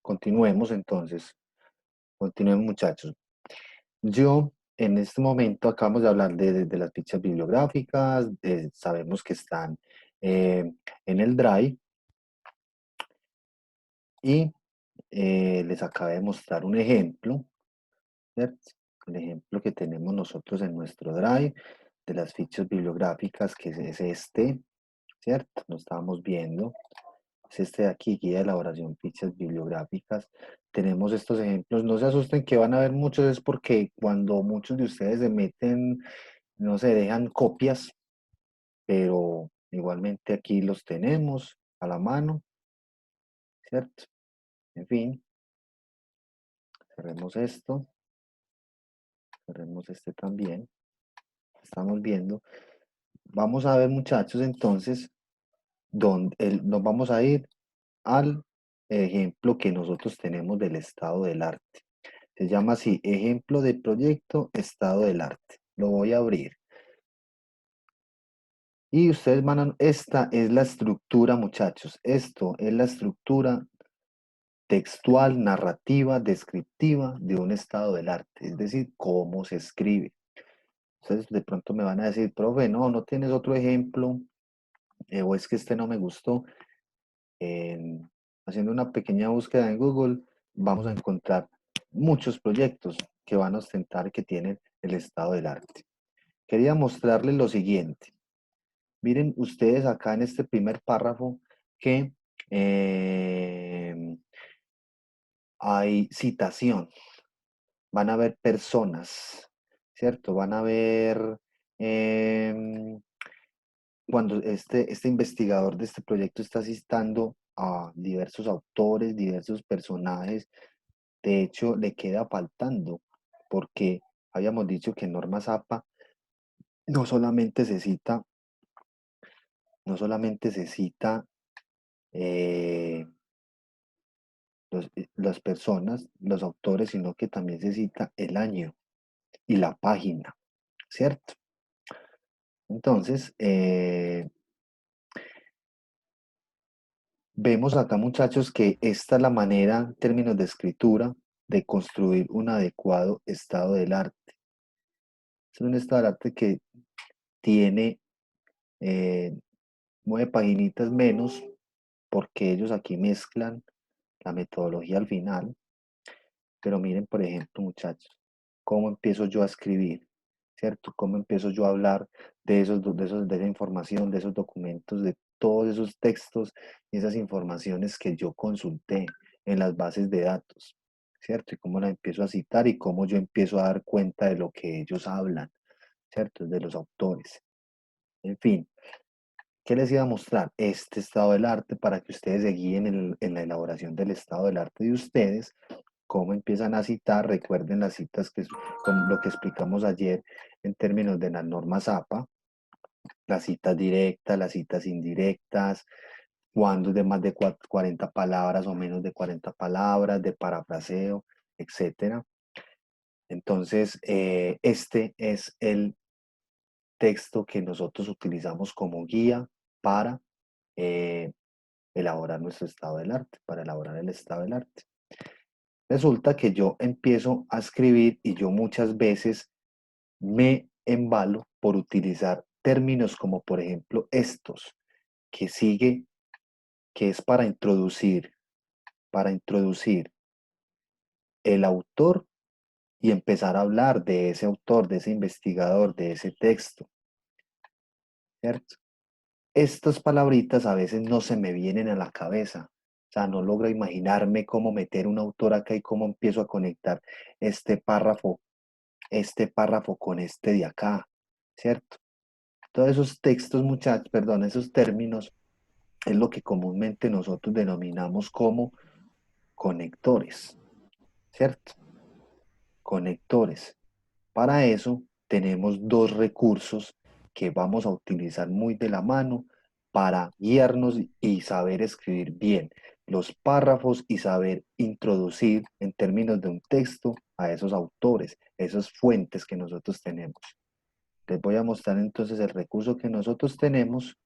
continuemos entonces. Continuemos, muchachos. Yo, en este momento, acabamos de hablar de las fichas bibliográficas, sabemos que están en el Drive y les acabé de mostrar un ejemplo, ¿cierto? El ejemplo que tenemos nosotros en nuestro Drive de las fichas bibliográficas, que es este, ¿cierto? Lo estábamos viendo. Es este de aquí, guía de elaboración, fichas bibliográficas. Tenemos estos ejemplos. No se asusten que van a ver muchos, es porque cuando muchos de ustedes se meten, no se dejan copias, pero igualmente aquí los tenemos a la mano, ¿cierto? En fin, cerremos esto, cerremos este también. Estamos viendo. Vamos a ver, muchachos, entonces, nos vamos a ir al ejemplo que nosotros tenemos del estado del arte. Se llama así, ejemplo de proyecto, estado del arte. Lo voy a abrir. Y ustedes van a, esta es la estructura, muchachos. Esto es la estructura textual, narrativa, descriptiva de un estado del arte. Es decir, cómo se escribe. Entonces, de pronto me van a decir, profe, no tienes otro ejemplo, o es que este no me gustó. Haciendo una pequeña búsqueda en Google, vamos a encontrar muchos proyectos que van a ostentar que tienen el estado del arte. Quería mostrarles lo siguiente. Miren ustedes acá en este primer párrafo que hay citación. Van a ver personas, ¿cierto? Van a ver cuando este investigador de este proyecto está citando a diversos autores, diversos personajes. De hecho, le queda faltando, porque habíamos dicho que en Norma Zappa no solamente se cita, no solamente se cita eh, las personas, los autores, sino que también se cita el año y la página, ¿cierto? Entonces, vemos acá, muchachos, que esta es la manera, en términos de escritura, de construir un adecuado estado del arte. Es un estado del arte que tiene eh, 9 paginitas menos, porque ellos aquí mezclan la metodología al final. Pero miren, por ejemplo, muchachos, cómo empiezo yo a escribir, ¿cierto? Cómo empiezo yo a hablar de esa información, de esos documentos, de todos esos textos y esas informaciones que yo consulté en las bases de datos, ¿cierto? Y cómo las empiezo a citar y cómo yo empiezo a dar cuenta de lo que ellos hablan, ¿cierto? De los autores. En fin, ¿qué les iba a mostrar? Este estado del arte para que ustedes se guíen en la elaboración del estado del arte de ustedes, cómo empiezan a citar. Recuerden las citas que es como lo que explicamos ayer en términos de las normas APA, las citas directas, las citas indirectas, cuando es de más de 40 palabras o menos de 40 palabras, de parafraseo, etcétera. Entonces, este es el texto que nosotros utilizamos como guía para eh, elaborar nuestro estado del arte, para elaborar el estado del arte. Resulta que yo empiezo a escribir y yo muchas veces me embalo por utilizar términos como por ejemplo estos, que sigue, que es para introducir el autor y empezar a hablar de ese autor, de ese investigador, de ese texto, ¿cierto? Estas palabritas a veces no se me vienen a la cabeza. O sea, no logro imaginarme cómo meter un autor acá y cómo empiezo a conectar este párrafo, este párrafo con este de acá, ¿cierto? Todos esos textos, muchachos, perdón, esos términos es lo que comúnmente nosotros denominamos como conectores, ¿cierto? Conectores. Para eso tenemos dos recursos que vamos a utilizar muy de la mano para guiarnos y saber escribir bien los párrafos y saber introducir en términos de un texto a esos autores, esas fuentes que nosotros tenemos. Les voy a mostrar entonces el recurso que nosotros tenemos.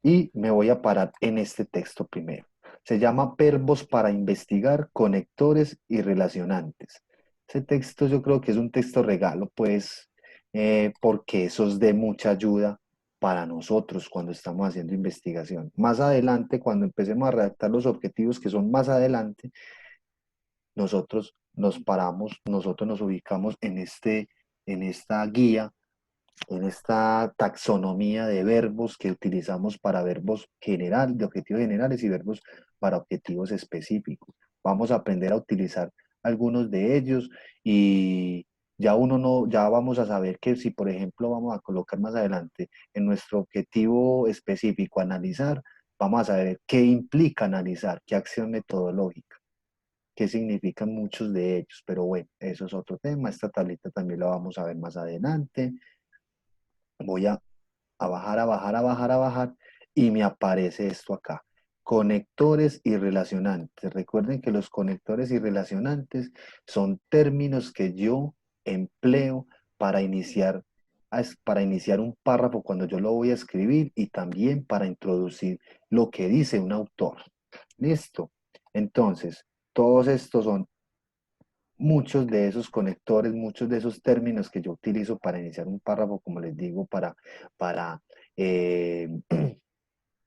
Y me voy a parar en este texto primero. Se llama Verbos para investigar, conectores y relacionantes. Ese texto yo creo que es un texto regalo, pues, porque eso es de mucha ayuda para nosotros cuando estamos haciendo investigación. Más adelante, cuando empecemos a redactar los objetivos que son más adelante, nosotros nos paramos, nosotros nos ubicamos en esta guía, en esta taxonomía de verbos que utilizamos para verbos general, de objetivos generales y verbos para objetivos específicos. Vamos a aprender a utilizar algunos de ellos y ya uno no, ya vamos a saber que si, por ejemplo, vamos a colocar más adelante en nuestro objetivo específico analizar, vamos a saber qué implica analizar, qué acción metodológica, qué significan muchos de ellos. Pero bueno, eso es otro tema. Esta tablita también la vamos a ver más adelante. Voy a bajar, a bajar, a bajar, a bajar, y me aparece esto acá. Conectores y relacionantes. Recuerden que los conectores y relacionantes son términos que yo empleo para iniciar, para iniciar un párrafo cuando yo lo voy a escribir y también para introducir lo que dice un autor. ¿Listo? Entonces, todos estos son muchos de esos conectores, muchos de esos términos que yo utilizo para iniciar un párrafo, como les digo, para, eh,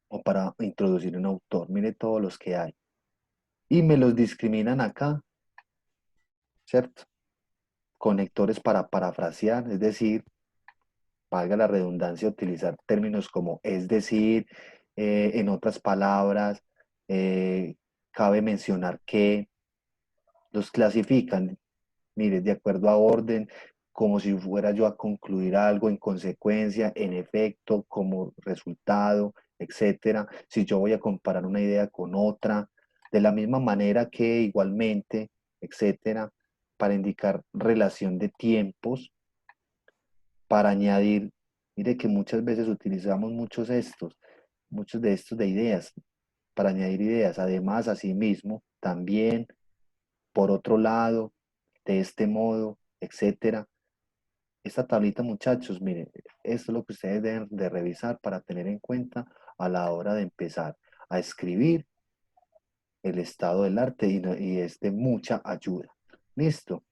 o para introducir un autor. Mire todos los que hay. Y me los discriminan acá, ¿cierto? Conectores para parafrasear, es decir, valga la redundancia, utilizar términos como es decir, en otras palabras, cabe mencionar que los clasifican. Mire, de acuerdo a orden, como si fuera yo a concluir algo en consecuencia, en efecto, como resultado, etcétera. Si yo voy a comparar una idea con otra, de la misma manera que igualmente, etcétera, para indicar relación de tiempos, para añadir, mire que muchas veces utilizamos muchos de estos de ideas, para añadir ideas. Además, asimismo, también, por otro lado, de este modo, etcétera. Esta tablita, muchachos, miren, esto es lo que ustedes deben de revisar para tener en cuenta a la hora de empezar a escribir el estado del arte y es de mucha ayuda. Listo,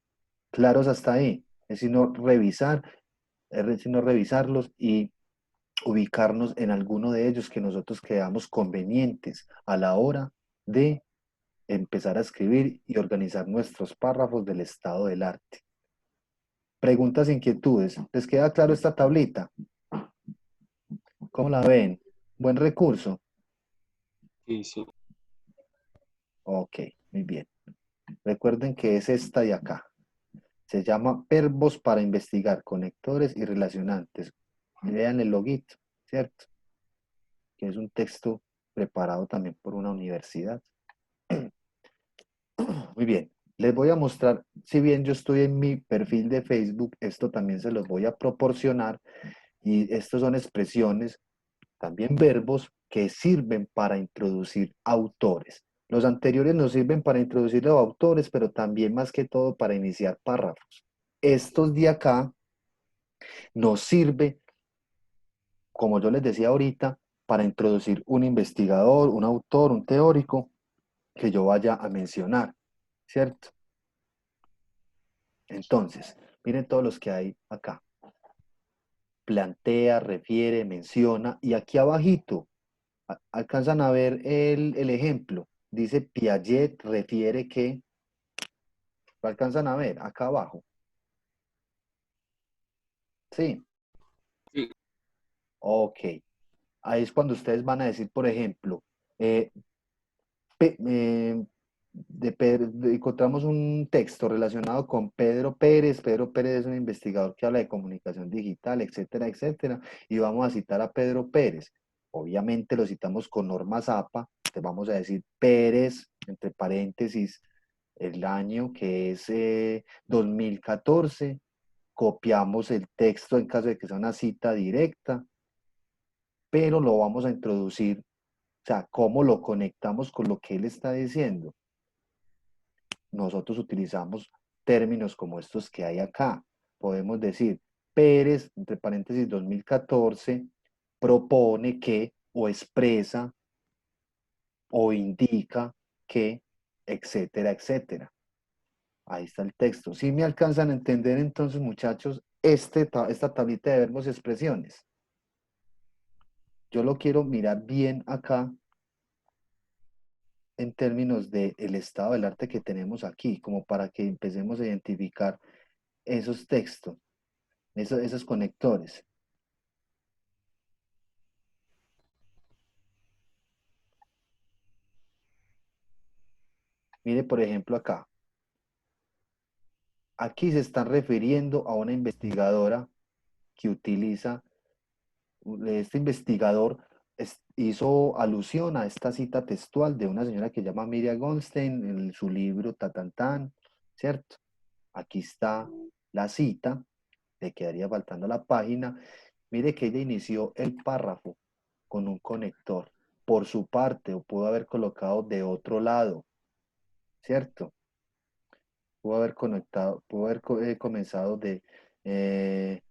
claros hasta ahí. Es sino revisar, sino revisarlos y ubicarnos en alguno de ellos que nosotros creamos convenientes a la hora de empezar a escribir y organizar nuestros párrafos del estado del arte. Preguntas, inquietudes. ¿Les queda claro esta tablita? ¿Cómo la ven? Buen recurso. Sí, sí. Ok, muy bien. Recuerden que es esta de acá. Se llama Verbos para investigar, conectores y relacionantes. Vean el loguito, ¿cierto? Que es un texto preparado también por una universidad. Muy bien. Les voy a mostrar, si bien yo estoy en mi perfil de Facebook, esto también se los voy a proporcionar y estos son expresiones, también verbos que sirven para introducir autores. Los anteriores nos sirven para introducir los autores, pero también más que todo para iniciar párrafos. Estos de acá nos sirve, como yo les decía ahorita, para introducir un investigador, un autor, un teórico que yo vaya a mencionar, ¿cierto? Entonces, miren todos los que hay acá. Plantea, refiere, menciona y aquí abajito alcanzan a ver el ejemplo. Dice Piaget refiere que, lo alcanzan a ver acá abajo. Sí, Sí, ok. Ahí es cuando ustedes van a decir, por ejemplo, eh, encontramos un texto relacionado con Pedro Pérez. Pedro Pérez es un investigador que habla de comunicación digital, etcétera, etcétera. Y vamos a citar a Pedro Pérez. Obviamente lo citamos con norma ZAPA. Te vamos a decir Pérez, entre paréntesis, el año que es 2014. Copiamos el texto en caso de que sea una cita directa, pero lo vamos a introducir, o sea, cómo lo conectamos con lo que él está diciendo. Nosotros utilizamos términos como estos que hay acá. Podemos decir, Pérez, entre paréntesis 2014, propone que, o expresa o indica que, etcétera, etcétera. Ahí está el texto. ¿Sí me alcanzan a entender entonces, muchachos, esta tablita de verbos y expresiones? Yo lo quiero mirar bien acá en términos del estado del arte que tenemos aquí, como para que empecemos a identificar esos textos, esos conectores. Mire, por ejemplo, acá. Aquí se están refiriendo a una investigadora que utiliza, este investigador hizo alusión a esta cita textual de una señora que se llama Miriam Goldstein en su libro Tatantán, ¿cierto? Aquí está la cita, le quedaría faltando la página. Mire que ella inició el párrafo con un conector por su parte o pudo haber colocado de otro lado, ¿cierto? Pudo haber conectado, pudo haber comenzado eh,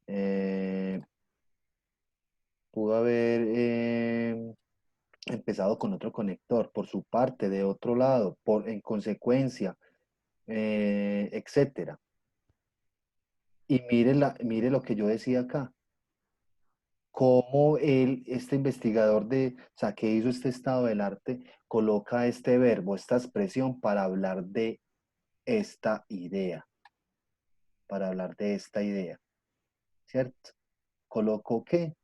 eh, pudo haber empezado con otro conector por su parte, de otro lado, en consecuencia, etcétera. Y mire lo que yo decía acá, cómo este investigador o sea, que hizo este estado del arte, coloca este verbo, esta expresión para hablar de esta idea, para hablar de esta idea, ¿cierto? Colocó qué,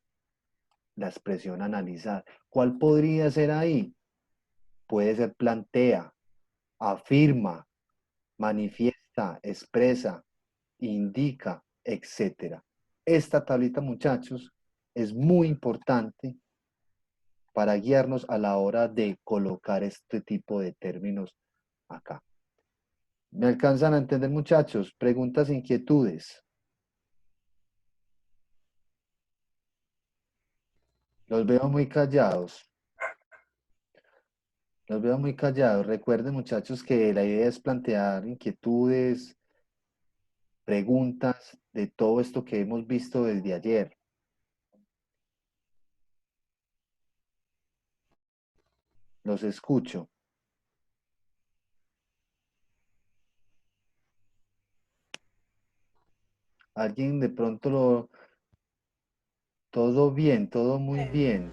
la expresión analizar. ¿Cuál podría ser ahí? Puede ser plantea, afirma, manifiesta, expresa, indica, etcétera. Esta tablita, muchachos, es muy importante para guiarnos a la hora de colocar este tipo de términos acá. ¿Me alcanzan a entender, muchachos? Preguntas, inquietudes. Los veo muy callados. Los veo muy callados. Recuerden, muchachos, que la idea es plantear inquietudes, preguntas de todo esto que hemos visto desde ayer. Los escucho. Alguien de pronto todo bien, todo muy bien.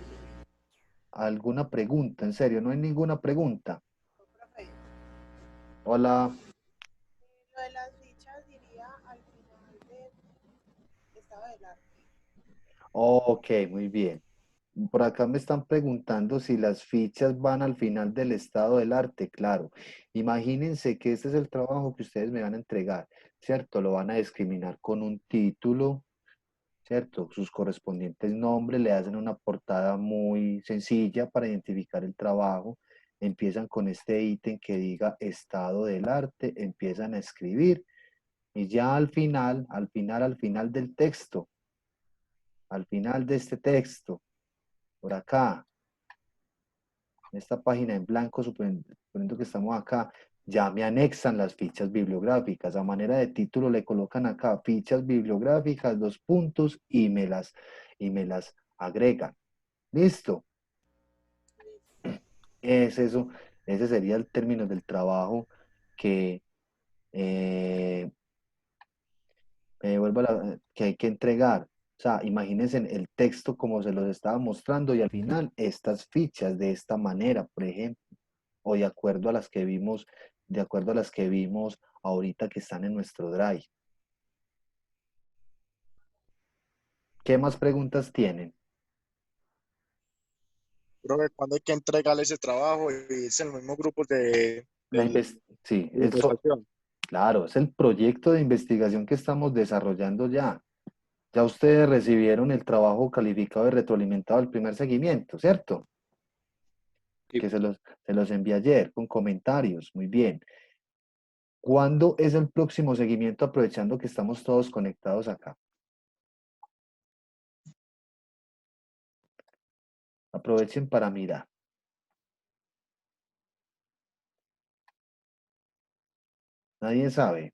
¿Alguna pregunta? En serio, no hay ninguna pregunta. Profe, Hola. lo de las fichas diría al final del estado del arte. Ok, muy bien. Por acá me están preguntando si las fichas van al final del estado del arte. Claro, imagínense que este es el trabajo que ustedes me van a entregar, ¿cierto? Lo van a discriminar con un título, ¿cierto? Sus correspondientes nombres, le hacen una portada muy sencilla para identificar el trabajo. Empiezan con este ítem que diga estado del arte, empiezan a escribir y ya al final del texto, al final de este texto, por acá, en esta página en blanco, suponiendo que estamos acá, ya me anexan las fichas bibliográficas. A manera de título le colocan acá fichas bibliográficas, dos puntos, y me las agregan. ¿Listo? Es eso, ese sería el término del trabajo que, eh, que hay que entregar. O sea, imagínense el texto como se los estaba mostrando y al final estas fichas de esta manera, por ejemplo, o de acuerdo a las que vimos, de acuerdo a las que vimos ahorita que están en nuestro drive. ¿Qué más preguntas tienen? Profe, ¿cuándo hay que entregarle ese trabajo? Y es el mismo grupo Sí, de investigación. claro, es el proyecto de investigación que estamos desarrollando ya. Ya ustedes recibieron el trabajo calificado y retroalimentado del primer seguimiento, ¿cierto? Sí. Que se los envié ayer con comentarios. Muy bien. ¿Cuándo es el próximo seguimiento aprovechando que estamos todos conectados acá? Aprovechen para mirar. Nadie sabe.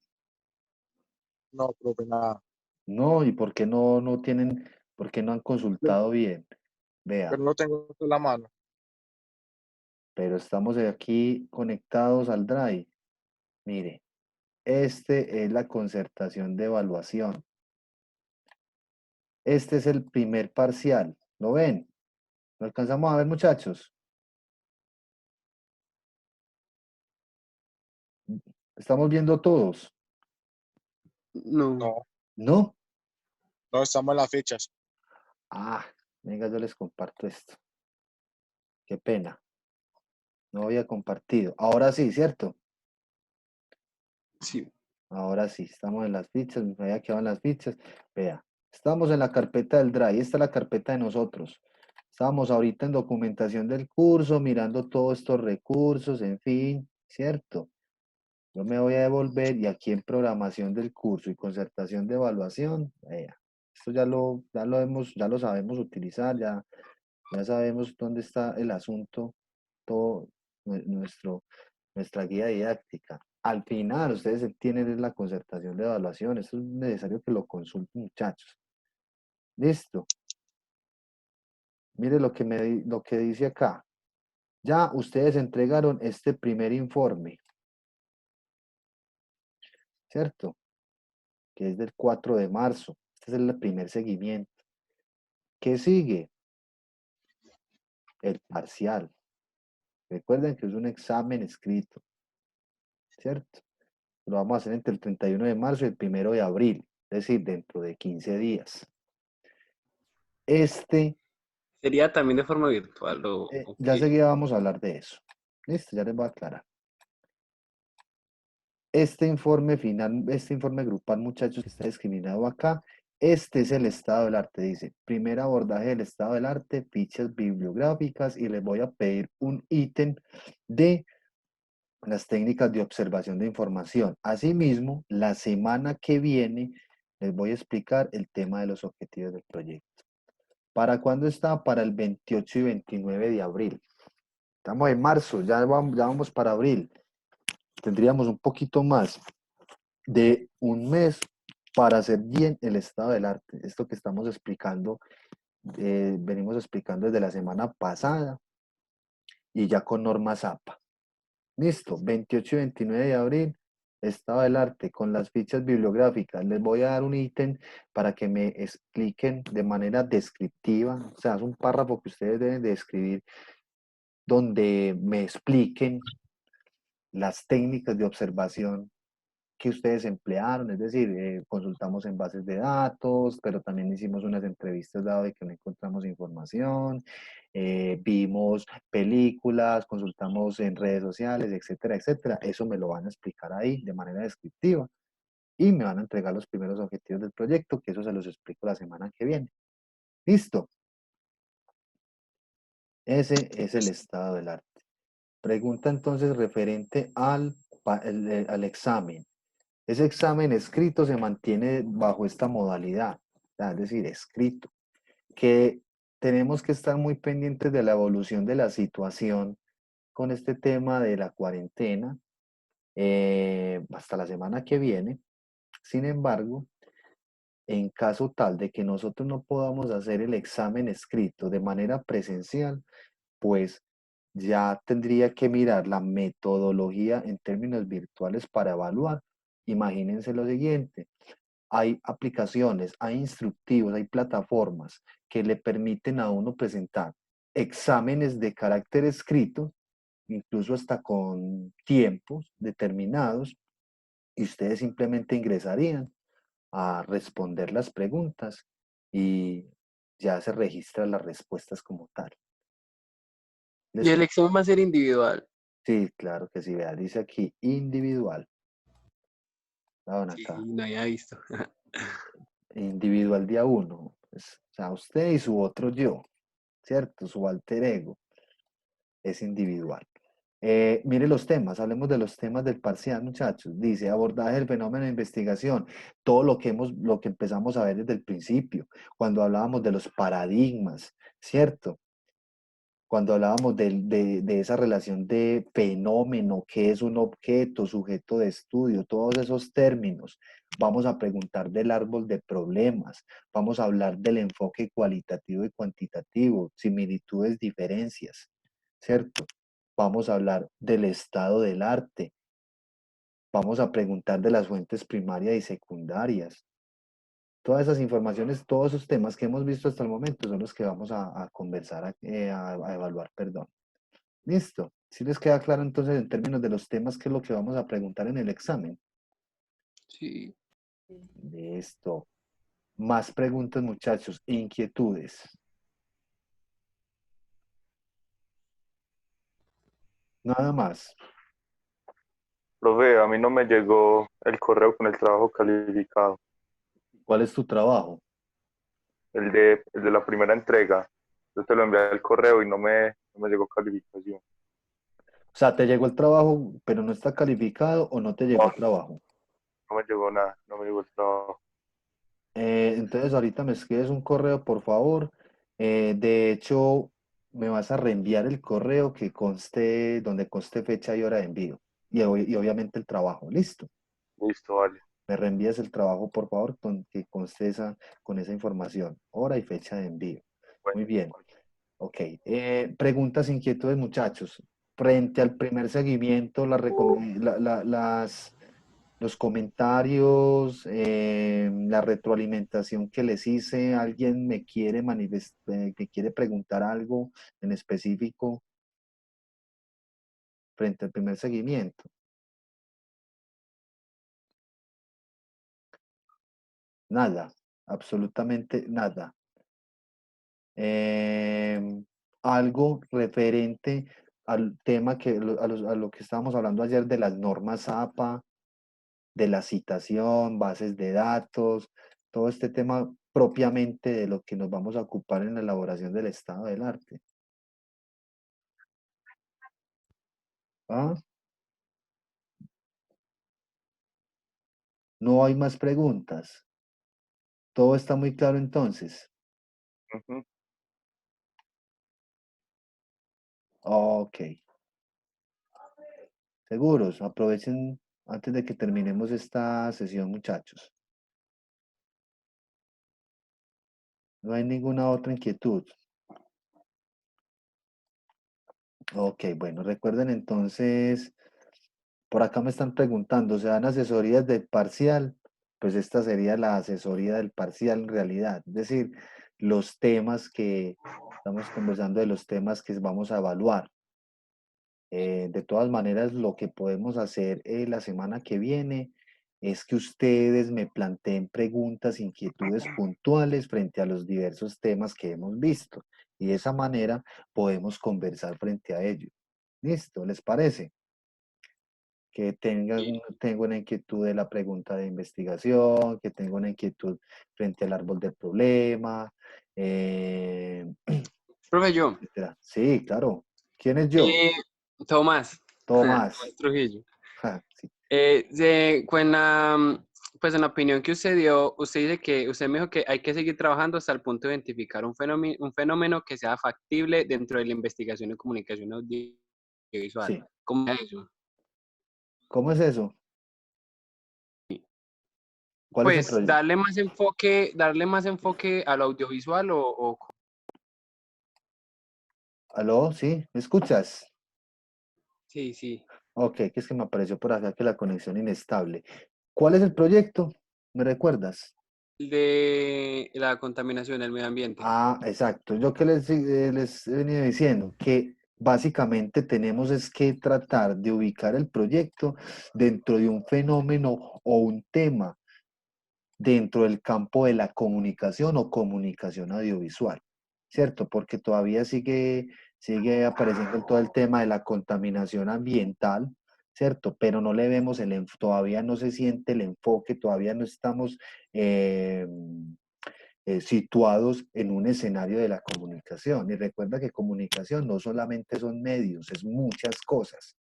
No, profe, nada. No, ¿y por qué no tienen, por qué no han consultado bien? Vea, pero no tengo en la mano. pero estamos aquí conectados al Drive. Mire, este es la concertación de evaluación. Este es el primer parcial. ¿Lo ven? ¿Lo alcanzamos a ver, muchachos? ¿Estamos viendo todos? No. No, ¿No? no estamos en las fichas. Ah, venga, yo les comparto esto. Qué pena. No había compartido. Ahora sí, ¿cierto? Sí. Ahora sí, estamos en las fichas. Me había quedado en las fichas. Vea, estamos en la carpeta del Drive. Esta es la carpeta de nosotros. Estamos ahorita en documentación del curso, mirando todos estos recursos, en fin, ¿cierto? Yo me voy a devolver y aquí en programación del curso y concertación de evaluación, vea, esto ya lo sabemos utilizar, ya sabemos dónde está el asunto, todo nuestra guía didáctica. Al final, ustedes tienen la concertación de evaluación, esto es necesario que lo consulten, muchachos. Listo. Mire lo que dice acá. Ya ustedes entregaron este primer informe, ¿cierto? Que es del 4 de marzo. Este es el primer seguimiento. ¿Qué sigue? El parcial. Recuerden que es un examen escrito, ¿cierto? Lo vamos a hacer entre el 31 de marzo y el 1 de abril, es decir, dentro de 15 días. Este, ¿Sería también de forma virtual o ya qué? seguida vamos a hablar de eso. Listo, ya les voy a aclarar. Este informe final, este informe grupal, muchachos, que está discriminado acá, este es el estado del arte. Dice, primer abordaje del estado del arte, fichas bibliográficas, y les voy a pedir un ítem de las técnicas de observación de información. Asimismo, la semana que viene les voy a explicar el tema de los objetivos del proyecto. ¿Para cuándo está? Para el 28 y 29 de abril. Estamos en marzo, ya vamos para abril. Tendríamos un poquito más de un mes para hacer bien el estado del arte. Esto que estamos explicando, venimos explicando desde la semana pasada y ya con norma ZAPA. Listo, 28 y 29 de abril, estado del arte con las fichas bibliográficas. Les voy a dar un ítem para que me expliquen de manera descriptiva, o sea, es un párrafo que ustedes deben de escribir donde me expliquen las técnicas de observación que ustedes emplearon, es decir, consultamos en bases de datos, pero también hicimos unas entrevistas dado de que no encontramos información, vimos películas, consultamos en redes sociales, etcétera, etcétera. Eso me lo van a explicar ahí de manera descriptiva y me van a entregar los primeros objetivos del proyecto, que eso se los explico la semana que viene. Listo. Ese es el estado del arte. Pregunta entonces referente al examen. Ese examen escrito se mantiene bajo esta modalidad, es decir, escrito, que tenemos que estar muy pendientes de la evolución de la situación con este tema de la cuarentena hasta la semana que viene. Sin embargo, en caso tal de que nosotros no podamos hacer el examen escrito de manera presencial, pues ya tendría que mirar la metodología en términos virtuales para evaluar. Imagínense lo siguiente, hay aplicaciones, hay instructivos, hay plataformas que le permiten a uno presentar exámenes de carácter escrito, incluso hasta con tiempos determinados, y ustedes simplemente ingresarían a responder las preguntas y ya se registran las respuestas como tal. Y el examen va a ser individual. Sí, claro que sí, vea, dice aquí individual. Sí, Acá. no había visto. Individual día uno. Pues, o sea, usted y su otro yo, ¿cierto? Su alter ego es individual. Mire los temas, hablemos de los temas del parcial, muchachos. Dice, abordaje del fenómeno de investigación, todo lo que empezamos a ver desde el principio, cuando hablábamos de los paradigmas, ¿cierto? Cuando hablábamos de esa relación de fenómeno, qué es un objeto, sujeto de estudio, todos esos términos. Vamos a preguntar del árbol de problemas, vamos a hablar del enfoque cualitativo y cuantitativo, similitudes, diferencias, ¿cierto? Vamos a hablar del estado del arte, vamos a preguntar de las fuentes primarias y secundarias. Todas esas informaciones, todos esos temas que hemos visto hasta el momento son los que vamos a conversar, a evaluar, perdón. Listo. ¿Sí les queda claro entonces en términos de los temas qué es lo que vamos a preguntar en el examen? Sí. Listo. Más preguntas, muchachos. Inquietudes. Nada más. Profe, a mí no me llegó el correo con el trabajo calificado, ¿Cuál es tu trabajo? el de la primera entrega. Yo te lo envié al correo y no me llegó calificación. O sea, ¿te llegó el trabajo, pero no está calificado o no te llegó No, el trabajo? no me llegó nada, no me llegó el trabajo. Entonces ahorita me escribes un correo, por favor. De hecho, me vas a reenviar el correo que conste, donde conste fecha y hora de envío. Y obviamente el trabajo. Listo. Listo, vale. Me reenvías el trabajo, por favor, que conste con esa información, hora y fecha de envío. Bueno, Muy bien. vale. Ok. Preguntas, inquietudes, muchachos. Frente al primer seguimiento, los comentarios, la retroalimentación que les hice, ¿alguien me quiere que quiere preguntar algo en específico frente al primer seguimiento? Nada, absolutamente nada. Algo referente al tema a lo que estábamos hablando ayer de las normas APA, de la citación, bases de datos, todo este tema propiamente de lo que nos vamos a ocupar en la elaboración del estado del arte. ¿Ah? No hay más preguntas. Todo está muy claro entonces. Ujú. Ok. Seguros. Aprovechen antes de que terminemos esta sesión, muchachos. No hay ninguna otra inquietud. Ok, bueno, recuerden entonces, por acá me están preguntando, ¿se dan asesorías del parcial? Pues esta sería la asesoría del parcial en realidad. Es decir, los temas que estamos conversando de los temas que vamos a evaluar. De todas maneras, lo que podemos hacer la semana que viene es que ustedes me planteen preguntas, inquietudes puntuales frente a los diversos temas que hemos visto. Y de esa manera podemos conversar frente a ellos. ¿Listo? ¿Les parece? Que tengo una inquietud de la pregunta de investigación, que tengo una inquietud frente al árbol del problema, eh, Profe, yo. etcétera. Sí, claro. ¿Quién es yo? Eh, Tomás. Tomás. Tomás Trujillo. Sí. Pues en la opinión que usted dio, usted me dijo que hay que seguir trabajando hasta el punto de identificar un fenómeno que sea factible dentro de la investigación y comunicación audiovisual. Sí. ¿Cómo es eso? ¿Cómo es eso? ¿Cuál es el Pues proyecto? darle más enfoque al audiovisual o ¿Aló? ¿Sí? ¿Me escuchas? sí, sí, Ok, que es que me apareció por acá que la conexión inestable. ¿Cuál es el proyecto? ¿Me recuerdas? de la contaminación del medio ambiente. Ah, exacto. Yo que les he venido diciendo que básicamente tenemos es que tratar de ubicar el proyecto dentro de un fenómeno o un tema dentro del campo de la comunicación o comunicación audiovisual, ¿cierto? Porque todavía sigue apareciendo todo el tema de la contaminación ambiental, ¿cierto? Pero no le vemos todavía no se siente el enfoque, todavía no estamos eh, situados en un escenario de la comunicación. Y recuerda que comunicación no solamente son medios, es muchas cosas.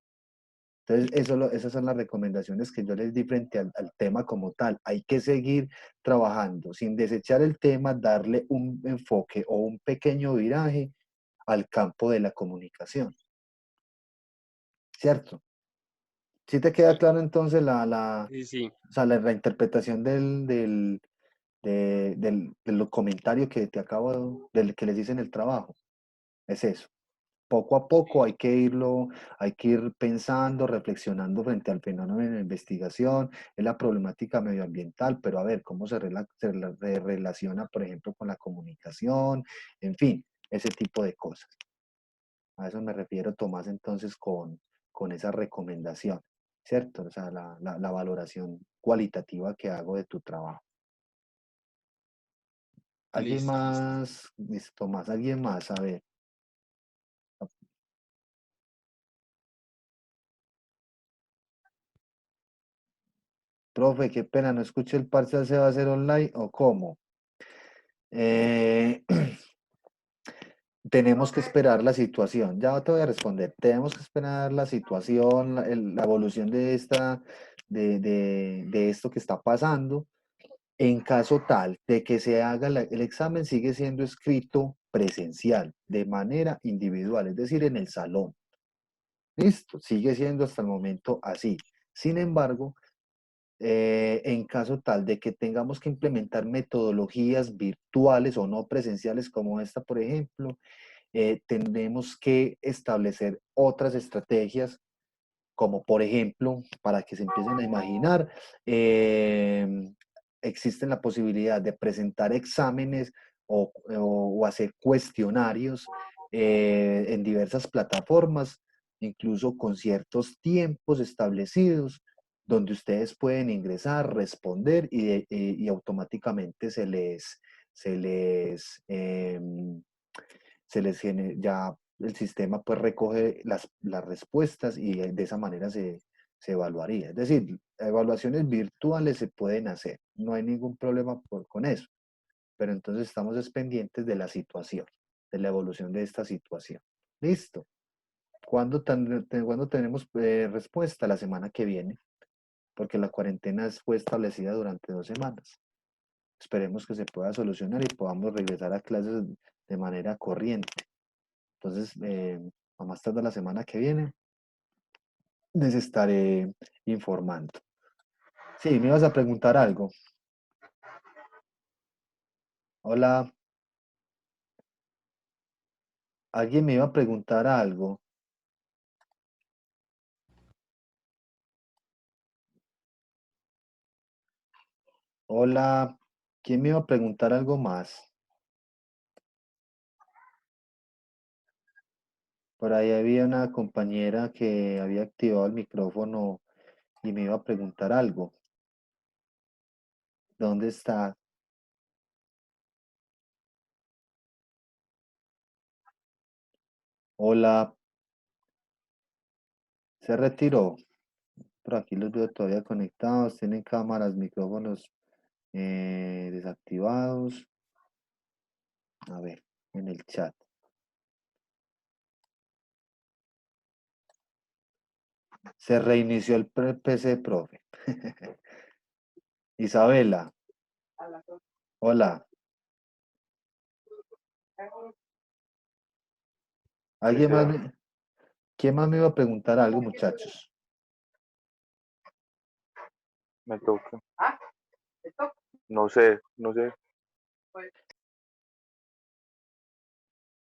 Entonces, esas son las recomendaciones que yo les di frente al tema como tal. Hay que seguir trabajando sin desechar el tema, darle un enfoque o un pequeño viraje al campo de la comunicación, ¿cierto? ¿Sí te queda claro entonces Sí, sí. o sea, la reinterpretación del comentario que te acabo, del que les hice en el trabajo? Es eso. Poco a poco hay que ir pensando, reflexionando frente al fenómeno de la investigación, es la problemática medioambiental, pero a ver cómo se relaciona, por ejemplo, con la comunicación, en fin, ese tipo de cosas. A eso me refiero, Tomás, entonces, con esa recomendación, ¿cierto? O sea, la valoración cualitativa que hago de tu trabajo. ¿Alguien Listo, listo. más? Listo, Tomás, ¿alguien más? A ver. Profe, qué pena, no escuché el parcial, ¿se va a hacer online o cómo? Eh, tenemos que esperar la situación. Ya te voy a responder. Tenemos que esperar la situación, la evolución de esto que está pasando. En caso tal de que se haga el examen, sigue siendo escrito presencial, de manera individual, es decir, en el salón. Listo, sigue siendo hasta el momento así. Sin embargo, en caso tal de que tengamos que implementar metodologías virtuales o no presenciales como esta, por ejemplo, tendremos que establecer otras estrategias, como por ejemplo, para que se empiecen a imaginar, existe la posibilidad de presentar exámenes o hacer cuestionarios en diversas plataformas, incluso con ciertos tiempos establecidos, donde ustedes pueden ingresar, responder y automáticamente se les, ya el sistema pues recoge las respuestas y de esa manera se evaluaría. Es decir, evaluaciones virtuales se pueden hacer, no hay ningún problema con eso, pero entonces estamos pendientes de la situación, de la evolución de esta situación. Listo. ¿Cuándo tenemos respuesta? La semana que viene, porque la cuarentena fue establecida durante 2 semanas. Esperemos que se pueda solucionar y podamos regresar a clases de manera corriente. Entonces, a más tarde la semana que viene, les estaré informando. Sí, me ibas a preguntar algo. Hola, alguien me iba a preguntar algo. Hola, ¿quién me iba a preguntar algo más? Por ahí había una compañera que había activado el micrófono y me iba a preguntar algo. ¿Dónde está? Hola, se retiró. Por aquí los veo todavía conectados. Tienen cámaras, micrófonos desactivados. A ver, en el chat. Se reinició el PC, profe. Isabela, hola. Sí, ¿Alguien más será. me, ¿Quién más me iba a preguntar algo, muchachos? Me toca. No sé, no sé.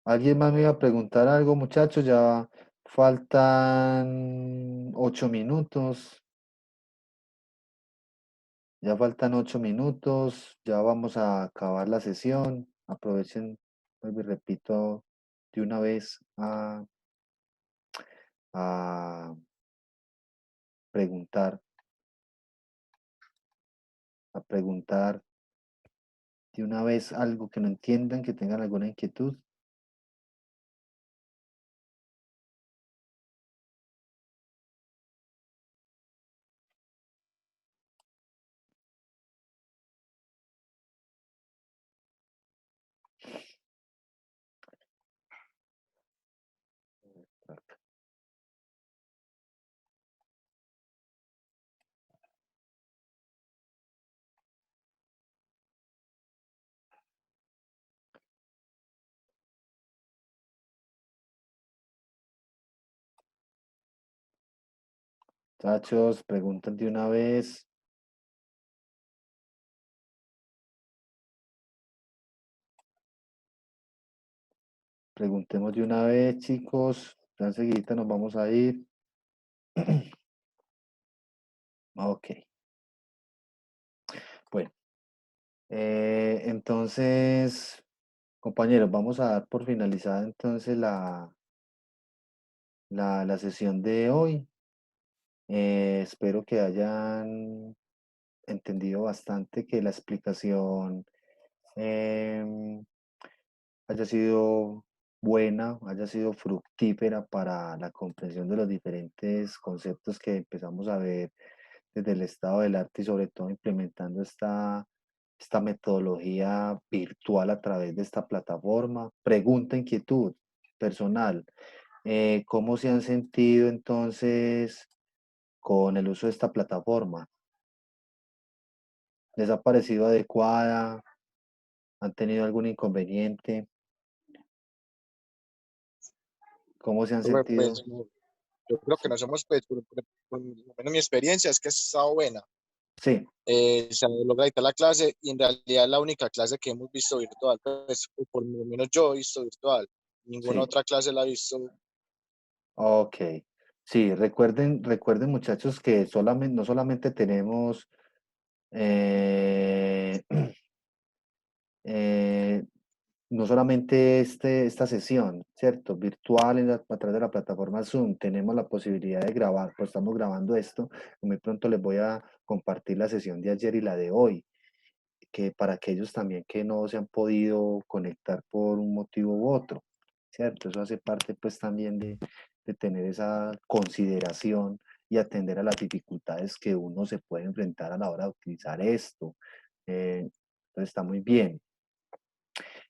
¿Alguien más me iba a preguntar algo, muchachos? Ya faltan 8 minutos. Ya faltan 8 minutos. Ya vamos a acabar la sesión. Aprovechen, vuelvo y repito, de una vez a preguntar, a preguntar de una vez algo que no entiendan, que tengan alguna inquietud. Muchachos, preguntan de una vez. Preguntemos de una vez, chicos. Ya enseguida nos vamos a ir. Ok. Bueno, entonces, compañeros, vamos a dar por finalizada entonces la sesión de hoy. Espero que hayan entendido bastante, que la explicación em, haya sido buena, haya sido fructífera para la comprensión de los diferentes conceptos que empezamos a ver desde el estado del arte y sobre todo implementando esta metodología virtual a través de esta plataforma. Pregunta, inquietud personal. ¿Cómo se han sentido entonces con el uso de esta plataforma? ¿Les ha parecido adecuada? ¿Han tenido algún inconveniente? ¿Cómo se han Profe, sentido? pues yo creo que nos hemos, pues, por lo menos mi experiencia es que ha estado buena. Sí, Se logra dictar la clase y en realidad es la única clase que hemos visto virtual, pues por lo menos yo he visto virtual, ninguna sí. otra clase la he visto. Ok. Sí, recuerden muchachos que no solamente tenemos eh, eh, no solamente esta sesión, ¿cierto? Virtual a través de la plataforma Zoom, tenemos la posibilidad de grabar, pues estamos grabando esto, muy pronto les voy a compartir la sesión de ayer y la de hoy, que para aquellos también que no se han podido conectar por un motivo u otro, ¿cierto? Eso hace parte pues también de tener esa consideración y atender a las dificultades que uno se puede enfrentar a la hora de utilizar esto. Entonces está muy bien.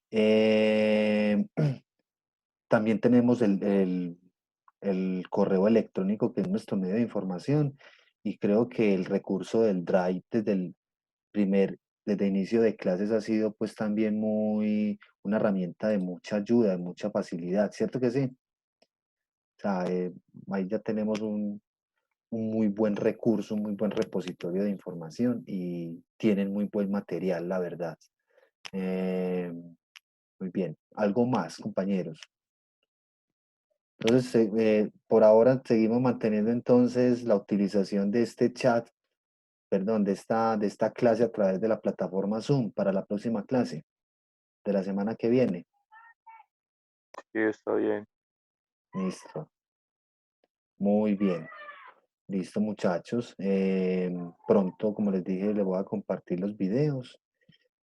Eh, también tenemos el correo electrónico que es nuestro medio de información y creo que el recurso del Drive desde inicio de clases ha sido pues también una herramienta de mucha ayuda, de mucha facilidad, ¿cierto que sí? O sea, ahí ya tenemos un muy buen recurso, un muy buen repositorio de información y tienen muy buen material, la verdad. Eh, muy bien. ¿Algo más, compañeros? Entonces, por ahora seguimos manteniendo entonces la utilización de este chat, perdón, de esta clase a través de la plataforma Zoom para la próxima clase de la semana que viene. Sí, está bien. Listo. Muy bien. Listo, muchachos. Pronto, como les dije, les voy a compartir los videos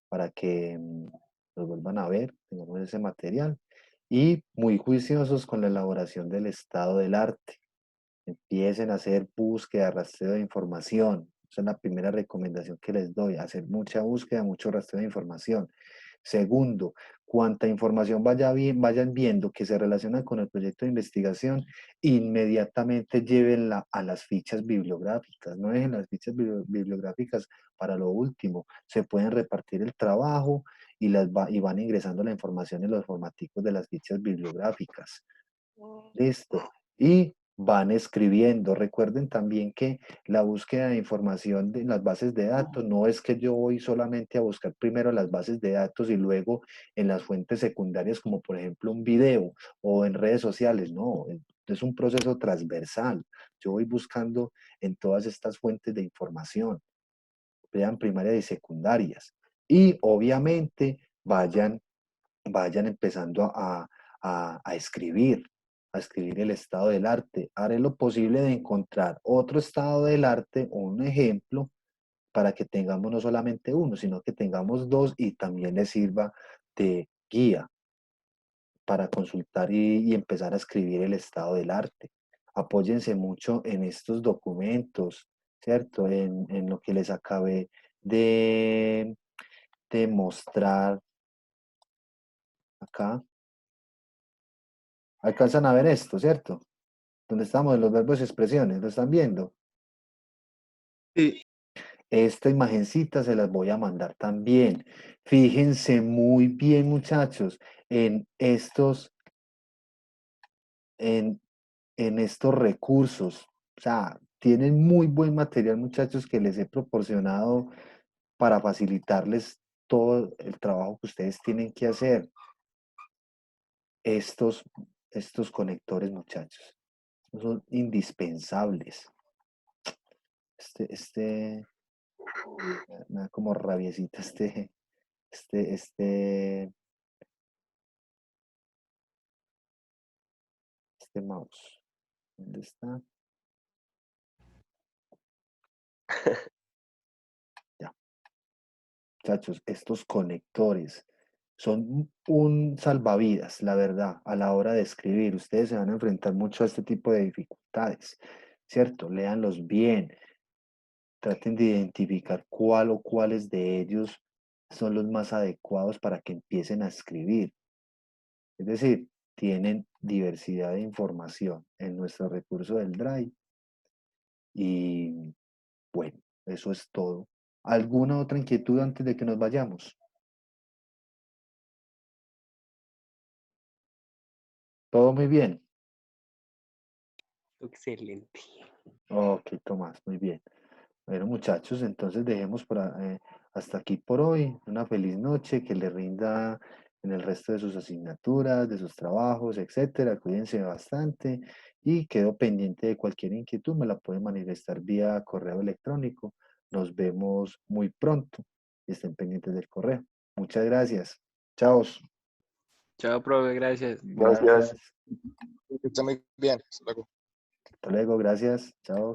para que los vuelvan a ver, tengamos ese material. Y muy juiciosos con la elaboración del estado del arte. Empiecen a hacer búsqueda, rastreo de información. Esa es la primera recomendación que les doy, hacer mucha búsqueda, mucho rastreo de información. Segundo, cuanta información vayan viendo que se relaciona con el proyecto de investigación, inmediatamente llévenla a las fichas bibliográficas. No dejen las fichas bibliográficas para lo último. Se pueden repartir el trabajo y van ingresando la información en los formaticos de las fichas bibliográficas. Listo. Y van escribiendo. Recuerden también que la búsqueda de información de las bases de datos no es que yo voy solamente a buscar primero las bases de datos y luego en las fuentes secundarias como por ejemplo un video o en redes sociales. No, es un proceso transversal. Yo voy buscando en todas estas fuentes de información, vean primarias y secundarias. Y obviamente vayan empezando a escribir el estado del arte. Haré lo posible de encontrar otro estado del arte o un ejemplo para que tengamos no solamente uno, sino que tengamos dos y también les sirva de guía para consultar y empezar a escribir el estado del arte. Apóyense mucho en estos documentos, ¿cierto? En lo que les acabé de, de mostrar acá. Alcanzan a ver esto, ¿cierto? Donde estamos en los verbos y expresiones, ¿lo están viendo? Sí. Esta imagencita se las voy a mandar también. Fíjense muy bien, muchachos, en en estos recursos. O sea, tienen muy buen material, muchachos, que les he proporcionado para facilitarles todo el trabajo que ustedes tienen que hacer. Estos, estos conectores, muchachos, son indispensables. Este, me da como rabiecita este mouse. ¿Dónde está? Ya. Muchachos, estos conectores son un salvavidas, la verdad, a la hora de escribir. Ustedes se van a enfrentar mucho a este tipo de dificultades, ¿cierto? Léanlos bien, traten de identificar cuál o cuáles de ellos son los más adecuados para que empiecen a escribir. Es decir, tienen diversidad de información en nuestro recurso del Drive. Y bueno, eso es todo. ¿Alguna otra inquietud antes de que nos vayamos? Todo muy bien. Excelente. Ok, Tomás, muy bien. Bueno, muchachos, entonces dejemos hasta aquí por hoy. Una feliz noche, que les rinda en el resto de sus asignaturas, de sus trabajos, etcétera. Cuídense bastante y quedo pendiente de cualquier inquietud. Me la pueden manifestar vía correo electrónico. Nos vemos muy pronto y estén pendientes del correo. Muchas gracias. Chao. Chao, profe, gracias. Gracias. Gracias. Que esté muy bien. Hasta luego. Hasta luego. Gracias. Chao.